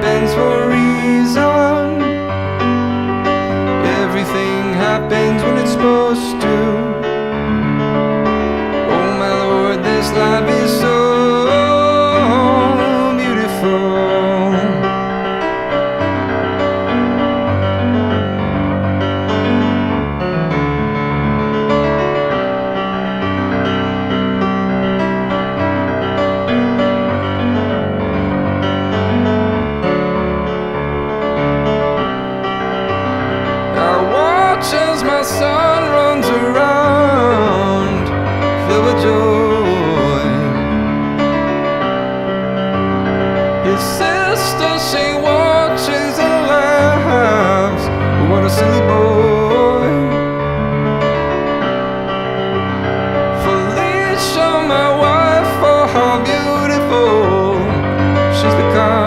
happens for a reason. Everything happens when it's supposed to. Oh my Lord, this life is so beautiful. As my son runs around, filled with joy. His sister, she watches and laughs. What a silly boy. Felicia, my wife, oh how beautiful she's become.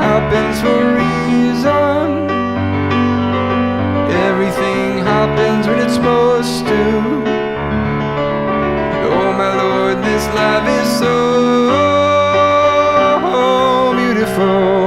Happens for a reason. Everything happens when it's supposed to. Oh my Lord, this life is so beautiful.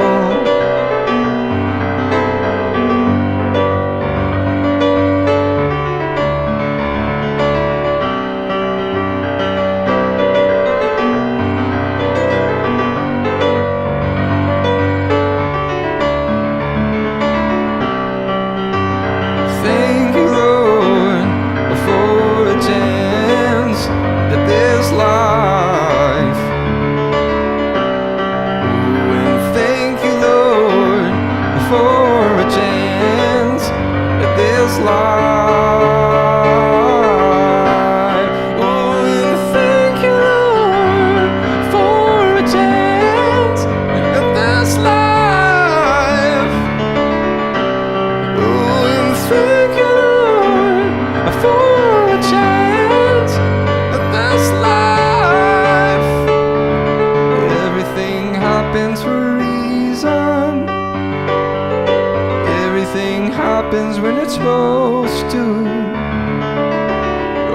Happens when it's supposed to.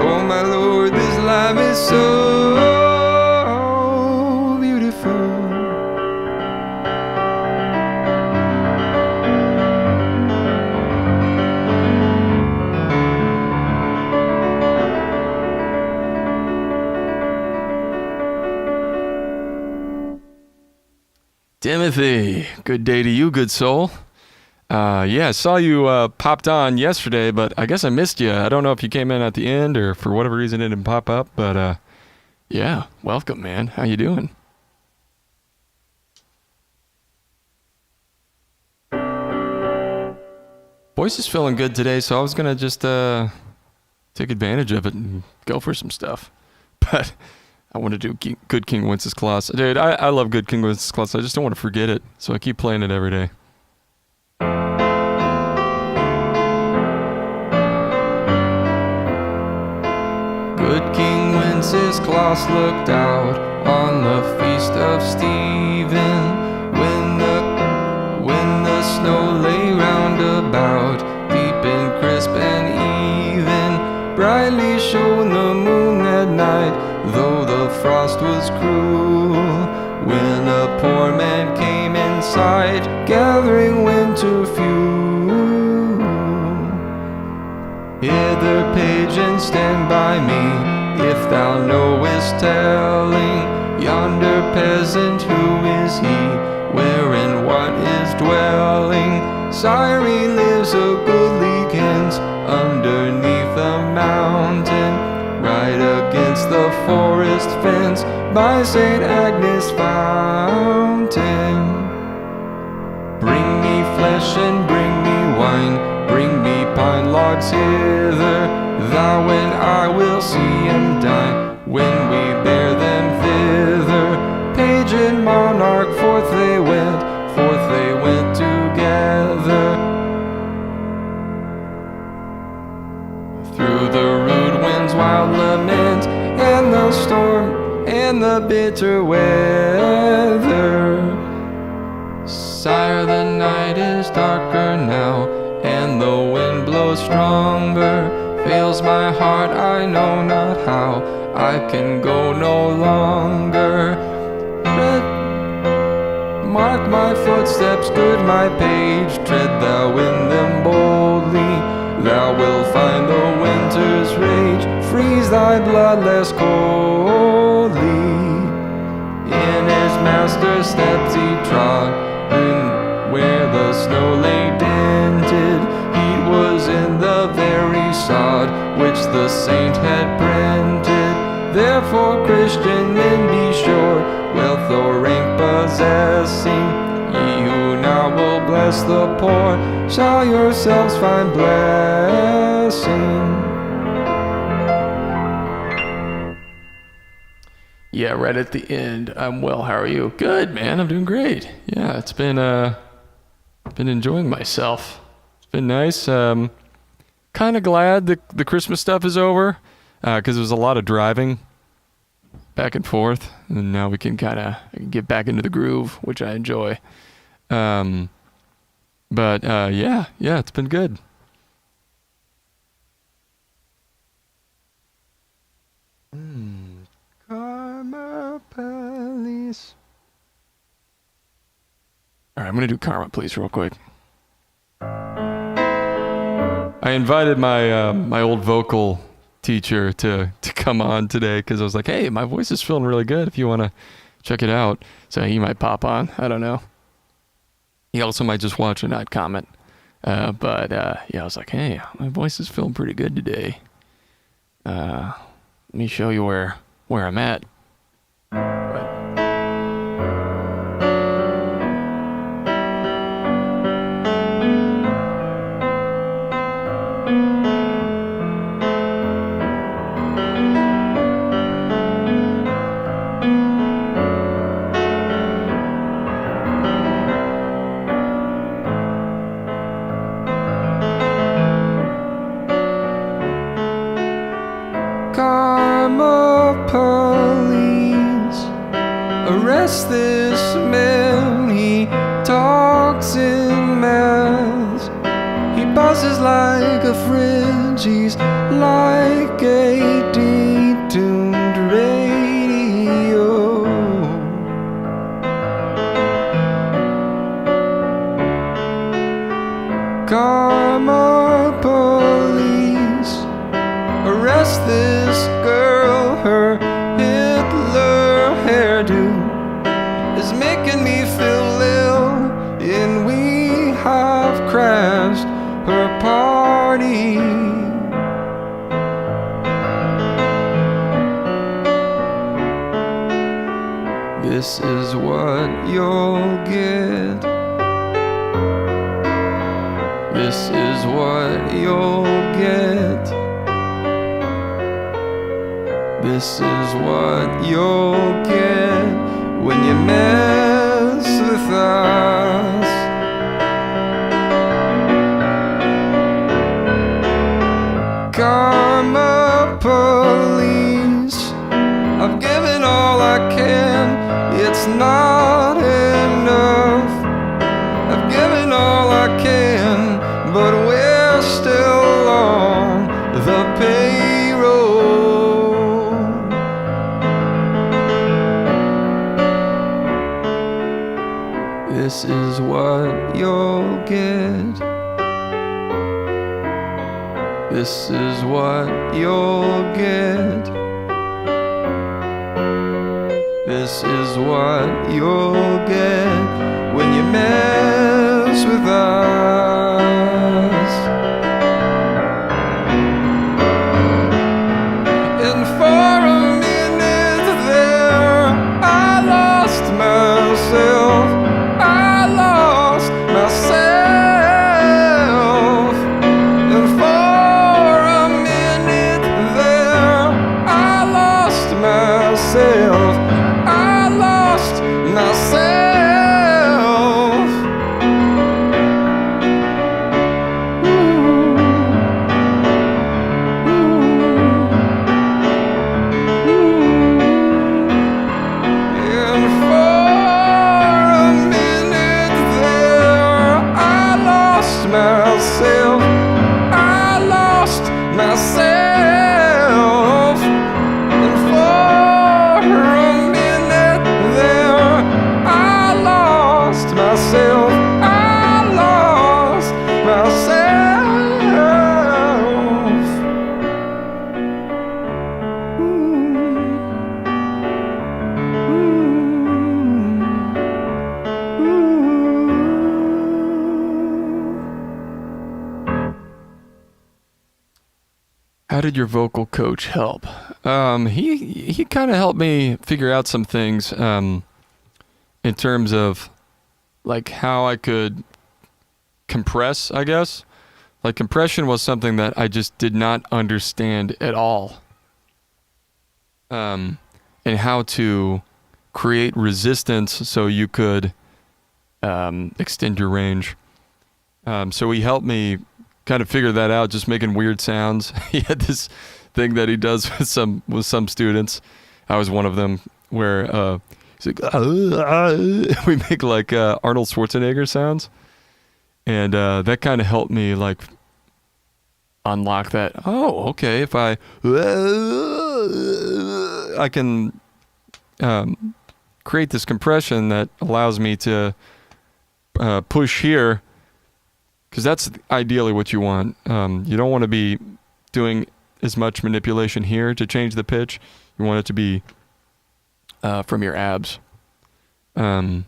Oh my Lord, this life is so beautiful. Timothy, good day to you, good soul. Yeah, I saw you popped on yesterday, but I guess I missed you. I don't know if you came in at the end or for whatever reason it didn't pop up, but yeah, welcome, man. How you doing? Voice is feeling good today, so I was gonna just take advantage of it and go for some stuff. But I want to do Good King Wenceslas. Dude, I love Good King Wenceslas. I just don't want to forget it, so I keep playing it every day. Good King Wenceslas looked out on the feast of Stephen, when the snow lay round about, deep and crisp and even, brightly shone the moon that night, though the frost was cruel. When a poor man came in sight, gathering winter fuel. Hither, page, and stand by me, if thou knowest telling, yonder peasant, who is he, where and what is dwelling? Sire, he lives a goodly kent, underneath the mountain, right against the forest fence, by St. Agnes' fountain. Bring me flesh and bring me wine, bring me pine logs hither, thou and I will see and dine, when we bear them thither. Page and monarch, forth they went together. Through the rude wind's wild lament, and the storm, and the bitter weather. Sire, the night is darker now, I can go no longer. Mark my footsteps, good my page, tread thou in them boldly. Thou wilt find the winter's rage, freeze thy blood less coldly. In his master's steps he trod, and where the snow lay dented, he was in the very sod which the saint had printed. Therefore, Christian men, be sure, wealth or rank possessing, ye who now will bless the poor, shall yourselves find blessing. Yeah, right at the end. I'm well. How are you? Good, man. I'm doing great. Yeah, it's been enjoying myself. It's been nice. Kind of glad the Christmas stuff is over, because there was a lot of driving back and forth, and now we can kind of get back into the groove, which I enjoy. Yeah, it's been good. Karma Police. All right, I'm gonna do Karma Police real quick. I invited my my old vocal teacher to come on today because I was like, hey, my voice is feeling really good if you want to check it out. So he might pop on. I don't know. He also might just watch and not comment. Yeah, I was like, hey, my voice is feeling pretty good today. Let me show you where I'm at. Karma Police, arrest this man, he talks in mass. He buzzes like a fridge, he's like a detuned radio. Karma Police, arrest this girl, her Hitler hairdo is making me feel ill, and we have crashed her party. This is what you'll get. This is what you'll get. This is what you'll get when you mess with us. Karma Police, I've given all I can, it's not enough. I've given all I can, but we're still on the payroll. This is what you'll get. This is what you'll get. This is what you'll get when you mess with us. And for a minute there, I lost myself. I lost myself. And for a minute there, I lost myself. I lost myself. How did your vocal coach help? He kind of helped me figure out some things in terms of like how I could compress, I guess. Like compression was something that I just did not understand at all. And how to create resistance so you could extend your range. So he helped me kind of figure that out, just making weird sounds. He had this thing that he does with some students. I was one of them, where he's like, we make like Arnold Schwarzenegger sounds, and that kind of helped me like unlock that. Oh, okay. If I can create this compression that allows me to push here, because that's ideally what you want. You don't want to be doing as much manipulation here to change the pitch. You want it to be from your abs. Yeah,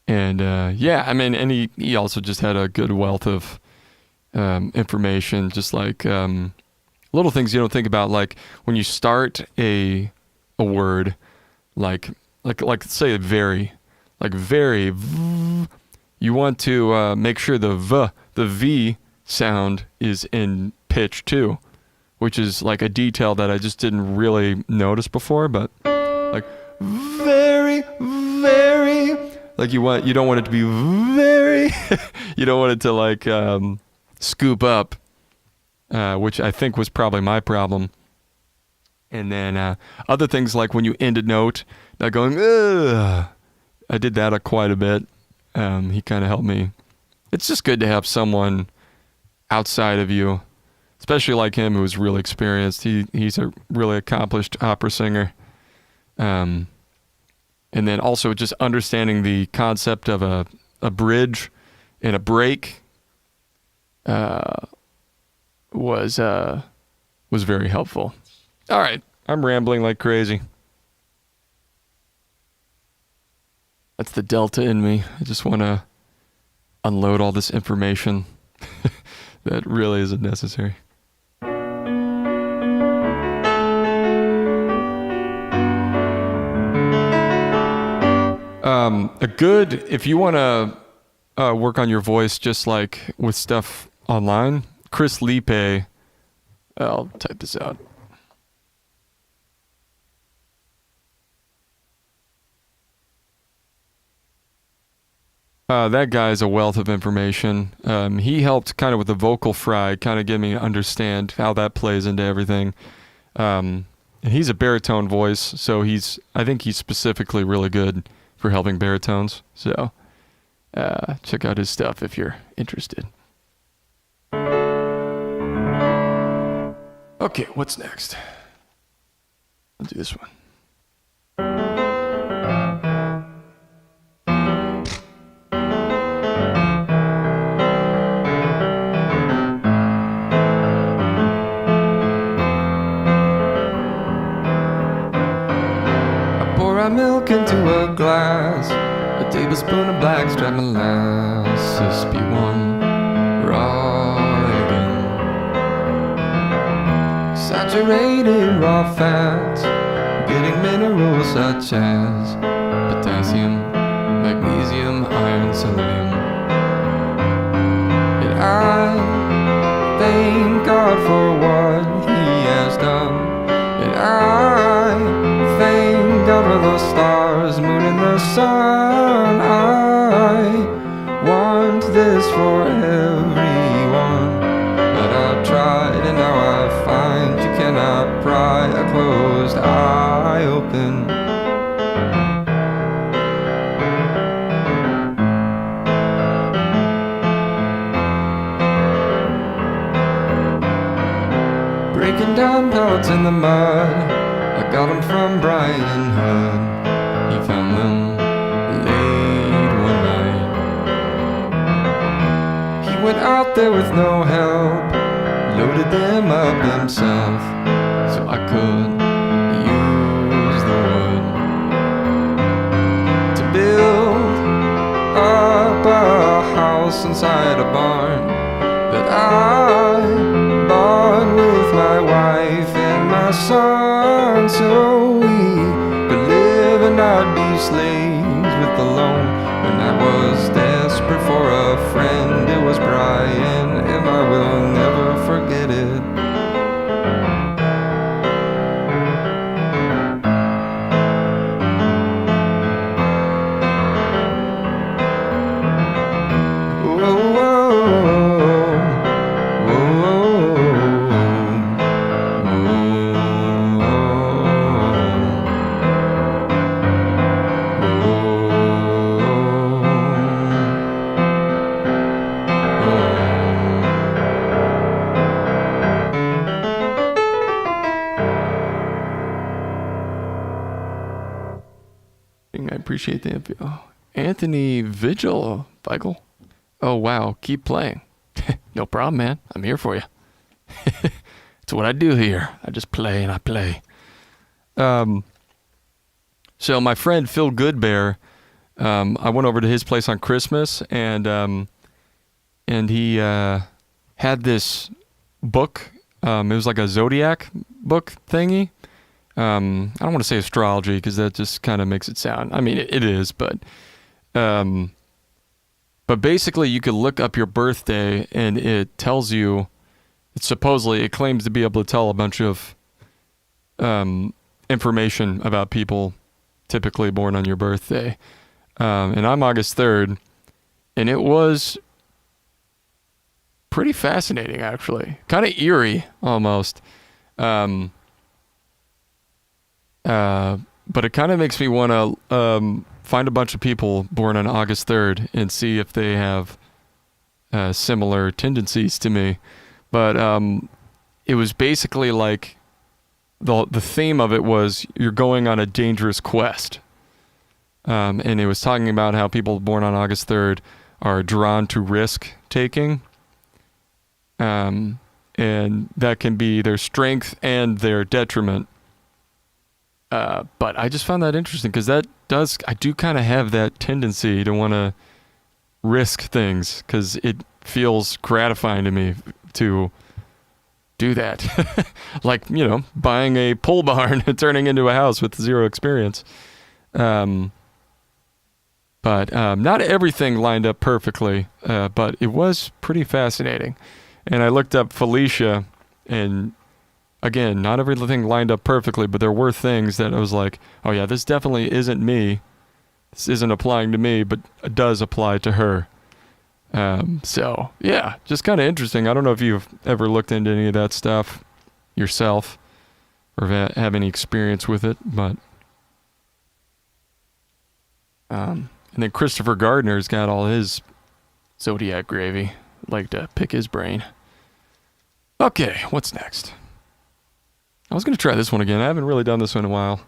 I mean, and he also just had a good wealth of information, just like little things you don't think about, like when you start a word, like say very, you want to make sure the V sound is in pitch too, which is like a detail that I just didn't really notice before. But like very, like you don't want it to be very, you don't want it to like scoop up, which I think was probably my problem. And then other things like when you end a note, not going, ugh. I did that quite a bit. He kind of helped me. It's just good to have someone outside of you, especially like him, who's really experienced. He's a really accomplished opera singer. And then also just understanding the concept of a bridge and a break was very helpful. All right, I'm rambling like crazy. That's the delta in me. I just want to unload all this information that really isn't necessary. If you want to work on your voice just like with stuff online, Chris Lipe, I'll type this out. That guy's a wealth of information. He helped kind of with the vocal fry, kind of get me to understand how that plays into everything. And he's a baritone voice, so I think he's specifically really good for helping baritones. So check out his stuff if you're interested. Okay, what's next? I'll do this one. Milk into a glass, a tablespoon of blackstrap molasses, be one raw again. Saturated raw fats, getting minerals such as potassium, magnesium, iron, selenium. And I thank God for what He has done. And I thank God for the stars, moon, and the sun. I want this for everyone, but I've tried and now I find you cannot pry a closed eye open. Breaking down pellets in the mud, I got them from Brian Hood. He found them late one night. He went out there with no help, loaded them up himself, so I could use the wood to build up a house inside a barn that I bought son, so we could live and not be slaves with the loan. When I was desperate for a friend, it was Brian, and I will never forget it. I appreciate the info. Anthony Vigil, Michael. Oh, wow. Keep playing. No problem, man. I'm here for you. It's what I do here. I just play and I play. So my friend Phil Goodbear, I went over to his place on Christmas, and he had this book. It was like a zodiac book thingy. I don't want to say astrology because that just kind of makes it sound. I mean, it is, but basically you could look up your birthday and it tells you. It claims to be able to tell a bunch of information about people typically born on your birthday. And I'm August 3rd, and it was pretty fascinating, actually. Kind of eerie, almost. But it kind of makes me want to find a bunch of people born on August 3rd and see if they have similar tendencies to me. But it was basically like the theme of it was you're going on a dangerous quest. And it was talking about how people born on August 3rd are drawn to risk taking. And that can be their strength and their detriment. But I just found that interesting because I do kind of have that tendency to want to risk things because it feels gratifying to me to do that. Like, buying a pole barn and turning into a house with zero experience. But not everything lined up perfectly, but it was pretty fascinating. And I looked up Felicia, and again, not everything lined up perfectly, but there were things that I was like, oh yeah, this definitely isn't me. This isn't applying to me, but it does apply to her. So yeah, just kind of interesting. I don't know if you've ever looked into any of that stuff yourself or have any experience with it, but and then Christopher Gardner's got all his zodiac gravy. I'd like to pick his brain. Okay, what's next? I was going to try this one again. I haven't really done this one in a while.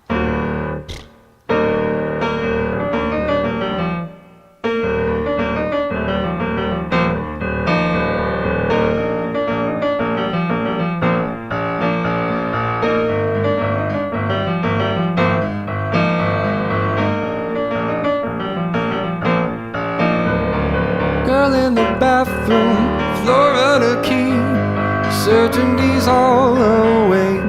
Girl in the bathroom, Florida key, certainty's all away.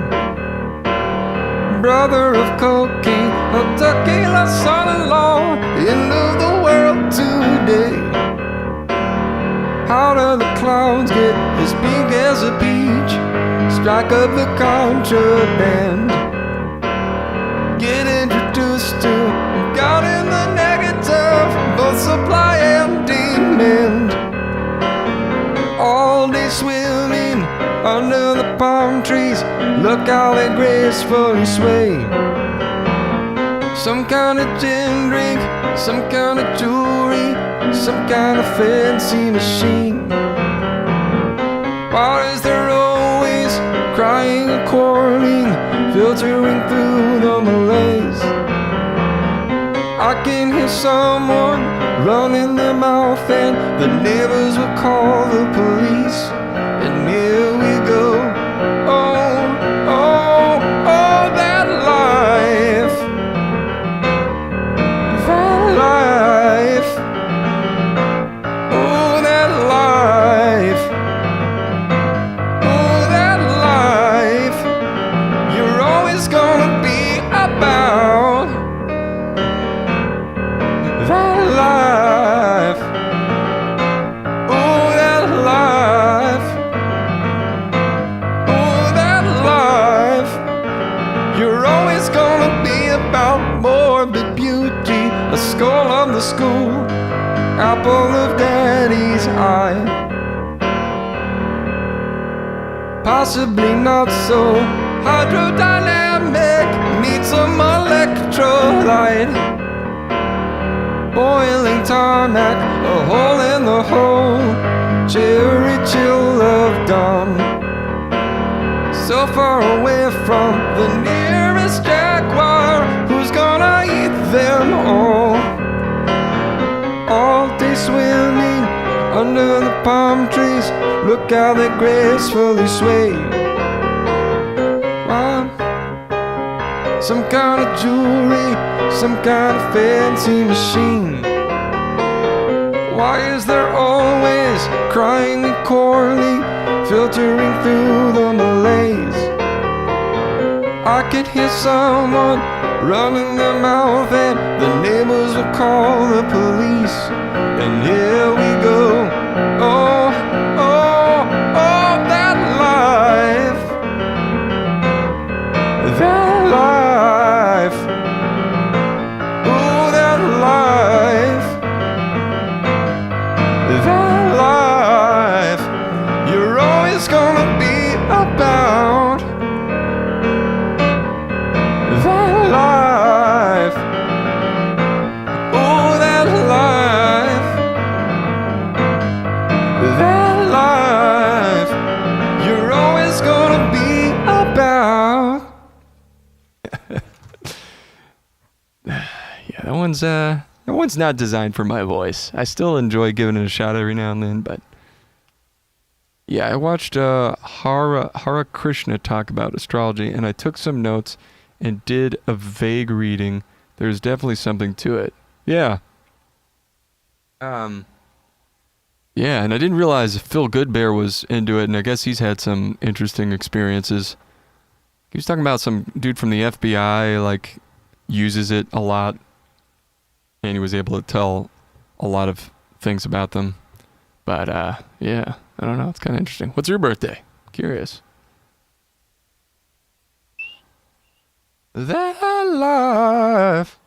Brother of cocaine, a tequila son-in-law, end of the world today. How do the clouds get as big as a peach? Strike up the contraband. Get introduced to God in the negative, both supply and demand. All day swimming under the palm trees, look how they gracefully sway. Some kind of gin drink, some kind of jewelry, some kind of fancy machine. Why is there always crying and quarreling, filtering through the malaise? I can hear someone running their mouth and the neighbors will call the police. And here we go. Oh, oh, oh, that life. That life. Oh, that life. Oh, that life. You're possibly not so. Hydrodynamic needs some electrolyte. Boiling tarmac, a hole in the hole. Cherry chill of dawn. So far away from the nearest jaguar. Who's gonna eat them all? All day swimming under the palm trees. Look how they gracefully sway. Some kind of jewelry, some kind of fancy machine. Why is there always crying and calling, filtering through the malaise? I could hear someone running their mouth and the neighbors will call the police. And here we go. Oh, oh, oh, that life. That life. Oh, that life. That life. You're always gonna be about. That life. Oh, that life. That life. You're always gonna be about. Yeah, that one's not designed for my voice. I still enjoy giving it a shot every now and then, but yeah, I watched Hara Krishna talk about astrology, and I took some notes and did a vague reading. There's definitely something to it. Yeah. Yeah, and I didn't realize Phil Goodbear was into it, and I guess he's had some interesting experiences. He was talking about some dude from the FBI, like, uses it a lot, and he was able to tell a lot of things about them. But, yeah, I don't know. It's kind of interesting. What's your birthday? Curious. That life.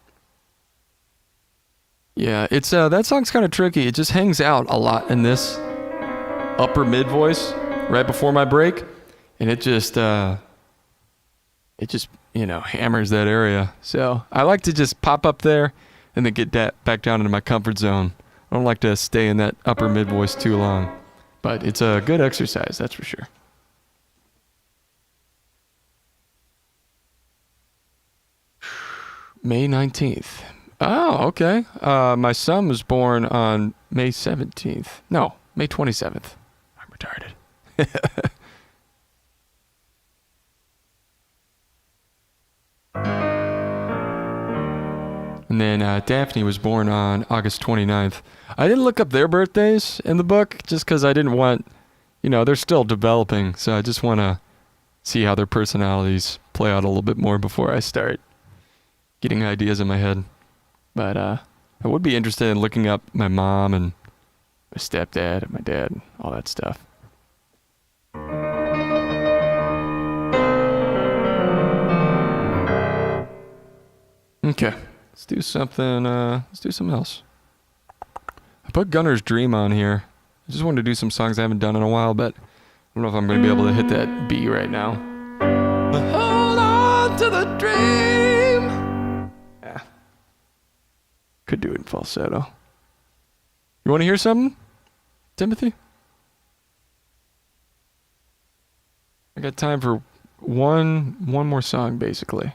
Yeah, it's that song's kind of tricky. It just hangs out a lot in this upper mid voice right before my break, and it just hammers that area. So I like to just pop up there and then get back down into my comfort zone. I don't like to stay in that upper mid voice too long, but it's a good exercise, that's for sure. May 19th. Oh, okay. My son was born on May 17th. No, May 27th. I'm retarded. And then Daphne was born on August 29th. I didn't look up their birthdays in the book just because I didn't want, they're still developing. So I just want to see how their personalities play out a little bit more before I start getting ideas in my head. But I would be interested in looking up my mom and my stepdad and my dad and all that stuff. Okay, let's do something else. I put Gunner's Dream on here. I just wanted to do some songs I haven't done in a while, but I don't know if I'm going to be able to hit that B right now. But hold on to the dream. Yeah. Could do it in falsetto. You want to hear something, Timothy? I got time for one more song, basically.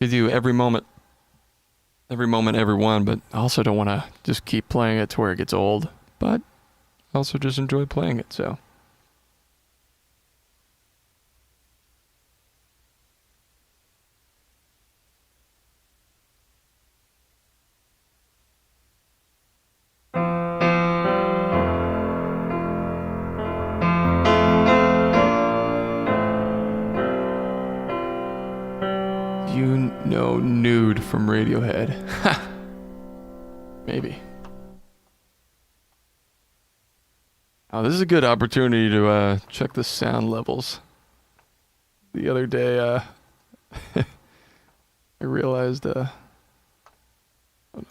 You do every moment, every one, but I also don't want to just keep playing it to where it gets old, but I also just enjoy playing it, so. Nude from Radiohead. Maybe. Oh, this is a good opportunity to check the sound levels. The other day, I realized, hold on.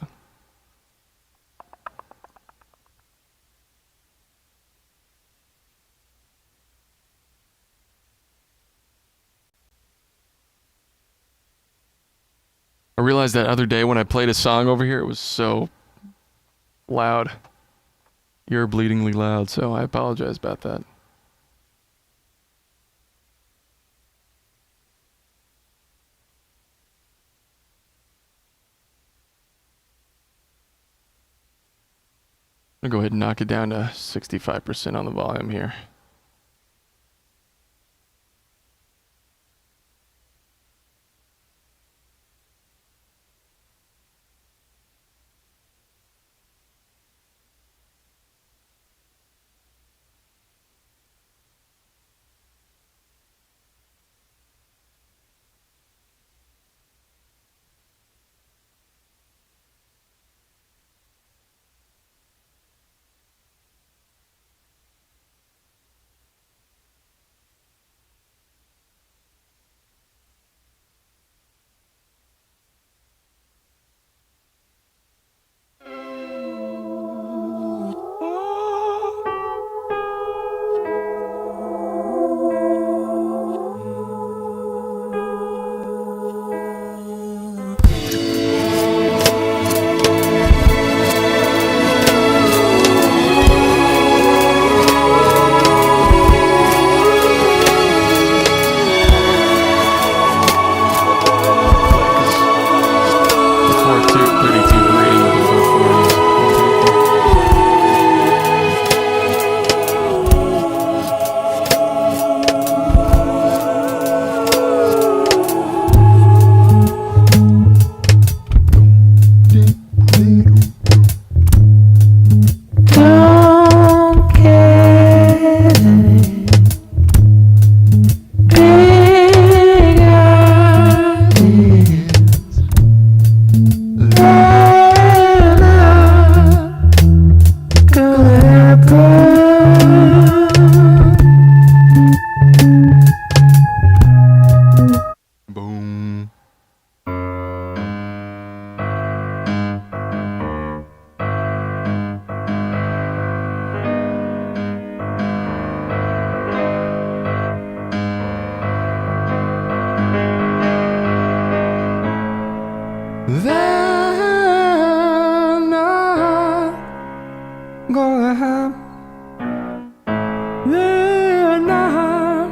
I realized that other day when I played a song over here, it was so loud. Ear-bleedingly loud, so I apologize about that. I'm gonna go ahead and knock it down to 65% on the volume here. They're not gonna happen. They're not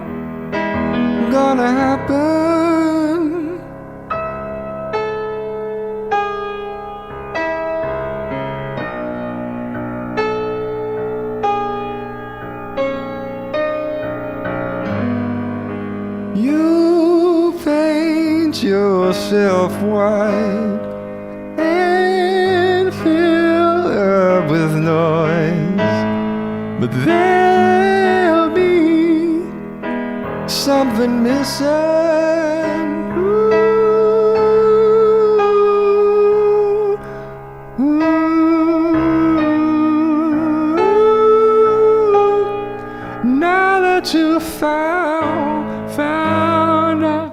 gonna happen. You paint yourself white and fill up with noise, but there'll be something missing. Ooh, ooh. Now that you found out.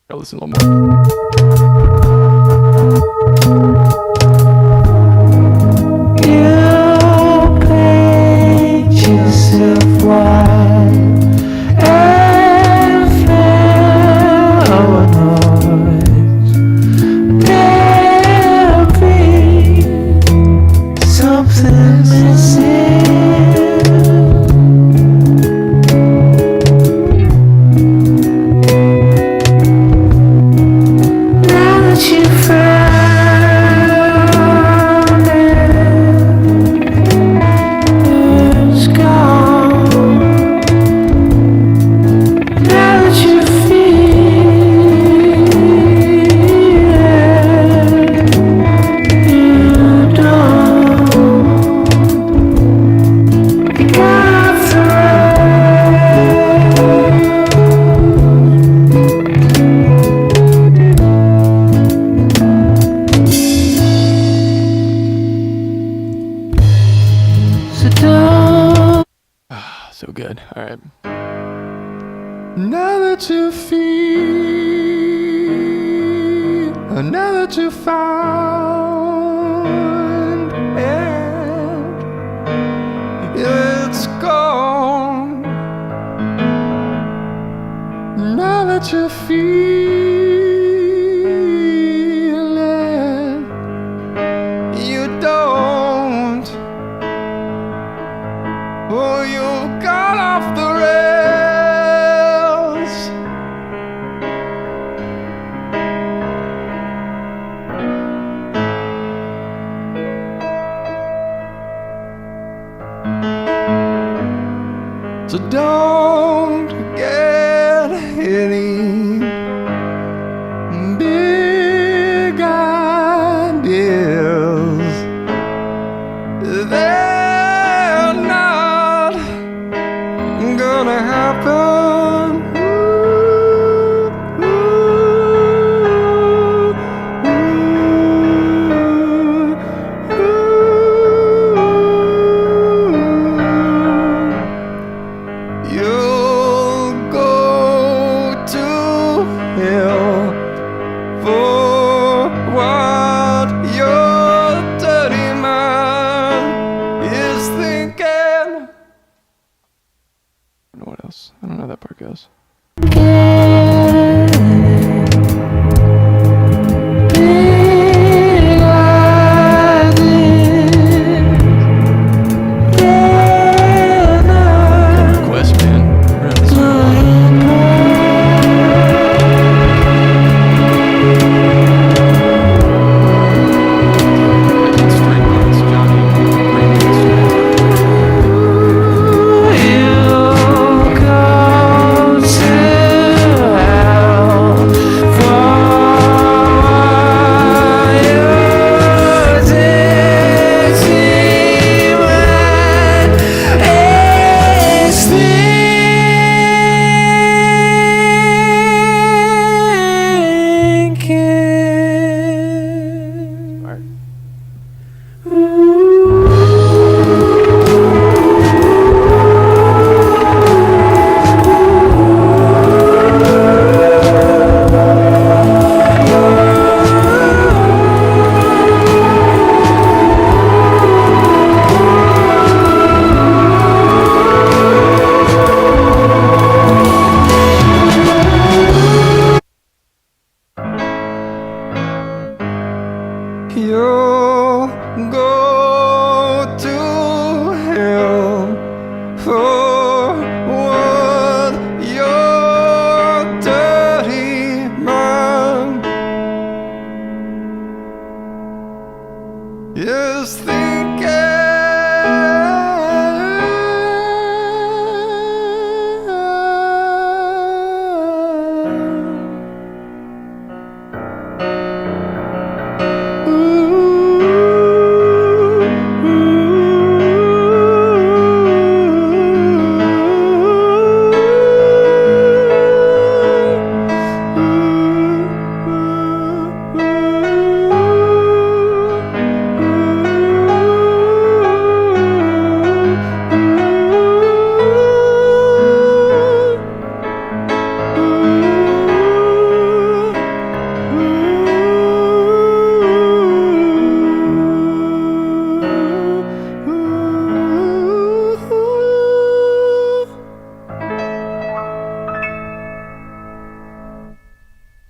Gotta listen a little more. You paint yourself white and fill with noise. There'll be something missing. So good. All right. Now that you feel, now that you found, and it's gone. Now that you feel it, you don't. Oh, you got off the rails. So don't get any big ideas. They're not gonna happen. You'll go to hell for what your dirty mind is thinking. I don't know what else. I don't know how that part goes. Quest, man. Really. String parts, Johnny. Greenwood Alright. You'll go to hell for what your dirty mind is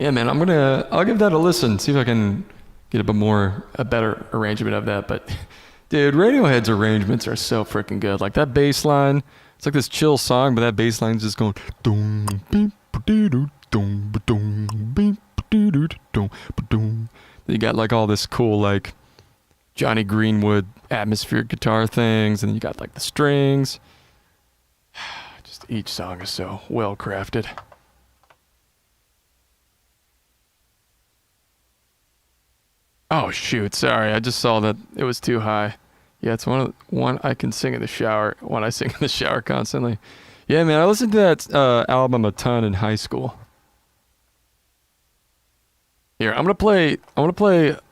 Yeah, man, I'll give that a listen, see if I can get a better arrangement of that. But dude, Radiohead's arrangements are so freaking good. Like that bass line, it's like this chill song, but that bass line's just going dum beep doo dum dum beep doo dum dum. You got like all this cool like Johnny Greenwood atmospheric guitar things, and then you got like the strings. Just each song is so well crafted. Oh shoot, sorry. I just saw that it was too high. Yeah, it's one I can sing in the shower. One I sing in the shower constantly. Yeah, man, I listened to that album a ton in high school. Here, I'm gonna play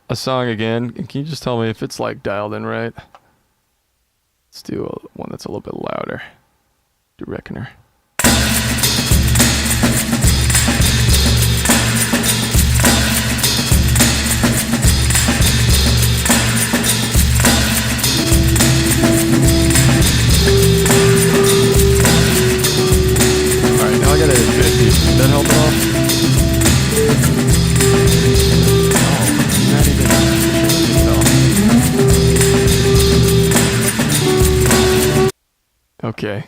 a song again. And can you just tell me if it's like dialed in right? Let's do one that's a little bit louder. Do Reckoner. Alright, now I gotta hit 50. Did that help at all? Oh, not even changing at all. Okay,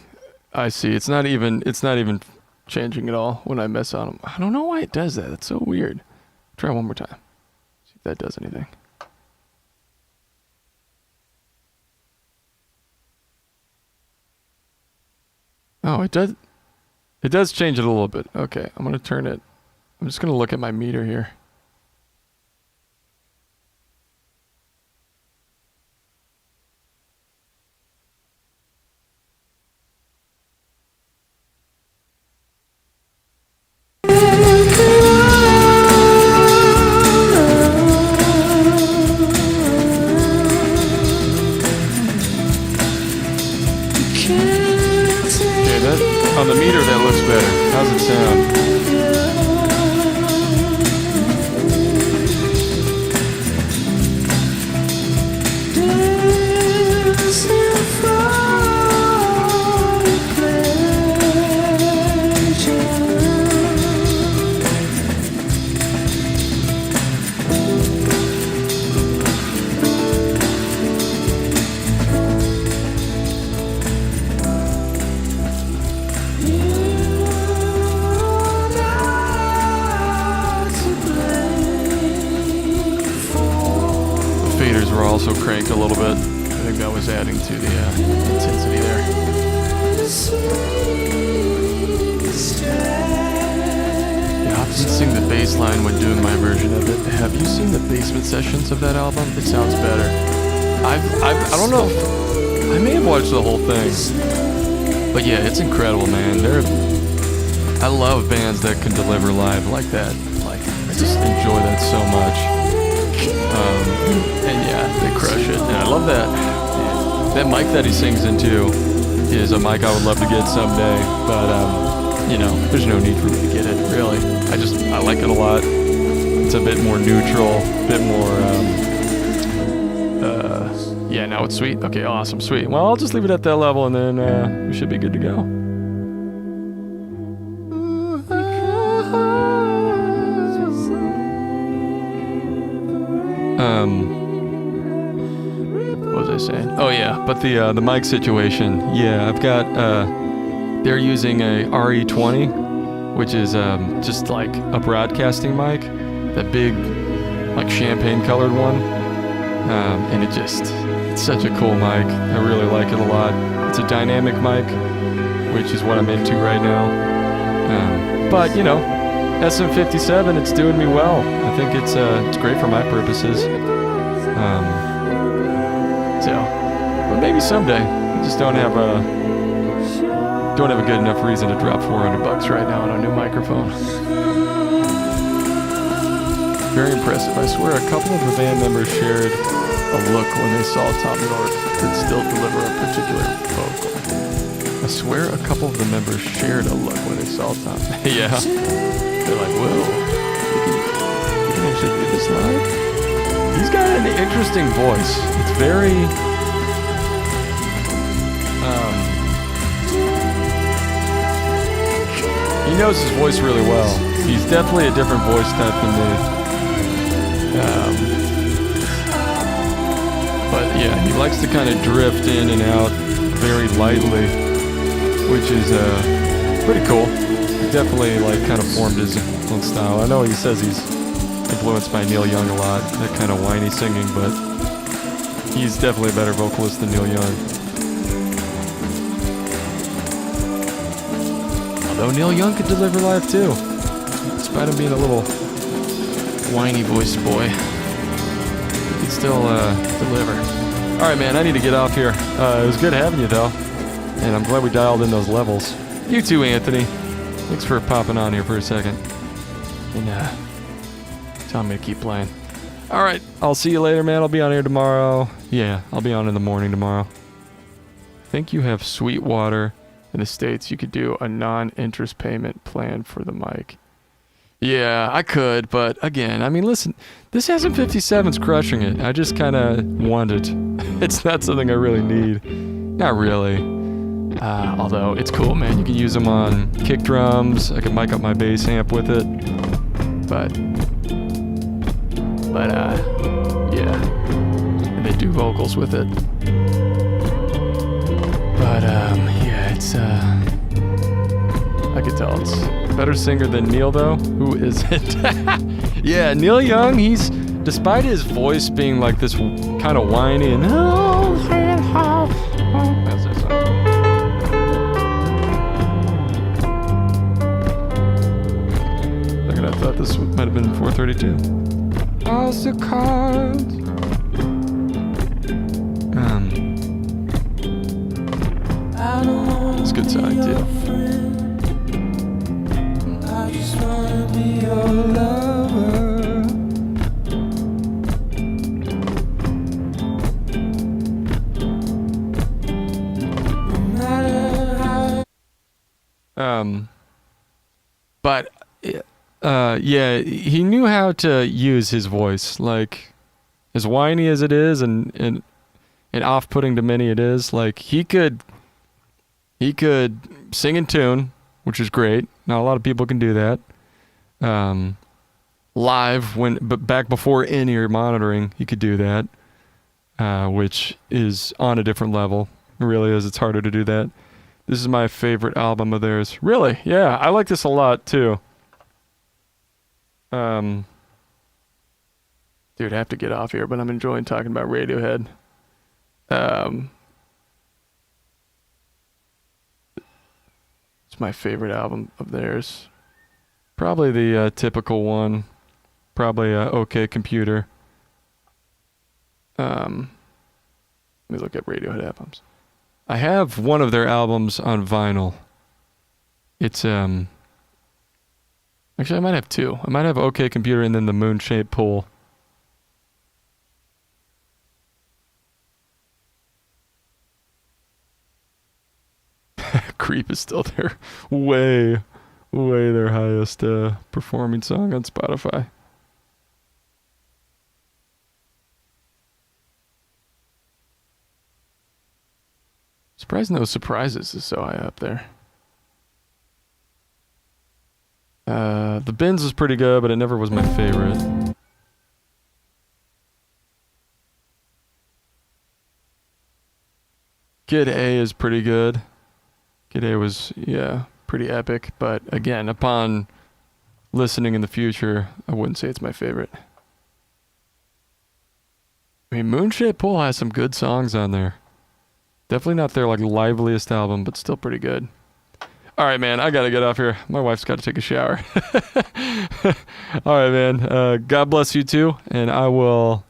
I see. It's not even changing at all when I mess on them. I don't know why it does that. It's so weird. Try one more time. See if that does anything. Oh, it does. It does change it a little bit. Okay, I'm gonna turn it. I'm just gonna look at my meter here. Okay, that on the meter that looks better. How's it sound? Faders were also cranked a little bit. I think that was adding to the intensity there. Yeah, I often sing the bass line when doing my version of it. Have you seen the basement sessions of that album? It sounds better. I don't know if, I may have watched the whole thing. But yeah, it's incredible, man. I love bands that can deliver live like that. Like, I just enjoy that so much. And yeah, they crush it. And I love that. That mic that he sings into is a mic I would love to get someday. But, you know, there's no need for me to get it, really. I like it a lot. It's a bit more neutral, a bit more, yeah, now it's sweet. Okay, awesome, sweet. Well, I'll just leave it at that level and then we should be good to go. What was I saying? Oh yeah, but the mic situation. Yeah, I've got they're using a RE20, which is just like a broadcasting mic, that big like champagne colored one, and it's such a cool mic. I really like it a lot. It's a dynamic mic, which is what I'm into right now. But you know, SM57, it's doing me well. I think it's great for my purposes. But maybe someday. I just don't have a good enough reason to drop $400 right now on a new microphone. Very impressive. I swear a couple of the band members shared a look when they saw Tom York could still deliver a particular vocal. I swear a couple of the members shared a look when they saw Tom. Yeah. They're like, whoa, you can actually do this live? He's got an interesting voice. It's very, he knows his voice really well. He's definitely a different voice type than me. But yeah, he likes to kind of drift in and out very lightly, which is pretty cool. He definitely like kind of formed his own style. I know he says he's influenced by Neil Young a lot, that kind of whiny singing, but he's definitely a better vocalist than Neil Young. Although Neil Young could deliver live too, despite him being a little whiny voiced boy, he could still deliver. Alright man, I need to get off here. It was good having you though, and I'm glad we dialed in those levels. You too, Anthony. Thanks for popping on here for a second. And tell me to keep playing. Alright, I'll see you later, man. I'll be on here tomorrow. Yeah, I'll be on in the morning tomorrow. I think you have Sweetwater in the States, you could do a non-interest payment plan for the mic. Yeah, I could, but again, I mean, listen, this hasn't 57's crushing it. I just kind of want it. It's not something I really need. Not really. Although, it's cool, man. You can use them on kick drums. I can mic up my bass amp with it. But yeah. And they do vocals with it. But, yeah, it's, I could tell it's a better singer than Neil, though. Who is it? Yeah, Neil Young, he's, despite his voice being like this kind of whiny and, that's that song. Second, I thought this might have been 432. House of Cards. It's a good song, too. I just wanna be your lover. But yeah, he knew how to use his voice. Like, as whiny as it is and off-putting to many it is, like, he could sing in tune, which is great. Not a lot of people can do that. Live, but back before in-ear monitoring, he could do that, which is on a different level. It really is. It's harder to do that. This is my favorite album of theirs. Really? Yeah, I like this a lot, too. Dude, I have to get off here, but I'm enjoying talking about Radiohead. It's my favorite album of theirs. Probably the typical one. Probably OK Computer. Let me look at Radiohead albums. I have one of their albums on vinyl. It's actually I might have two. I might have OK Computer and then the Moon Shaped Pool. Creep is still their way their highest performing song on Spotify. Surprised No Surprises is so high up there. The Bins was pretty good, but it never was my favorite. Kid A is pretty good. Kid A was, yeah, pretty epic, but again, upon listening in the future, I wouldn't say it's my favorite. I mean, Moonshaped Pool has some good songs on there. Definitely not their like liveliest album, but still pretty good. All right, man, I gotta get off here. My wife's got to take a shower. All right, man. God bless you too, and I will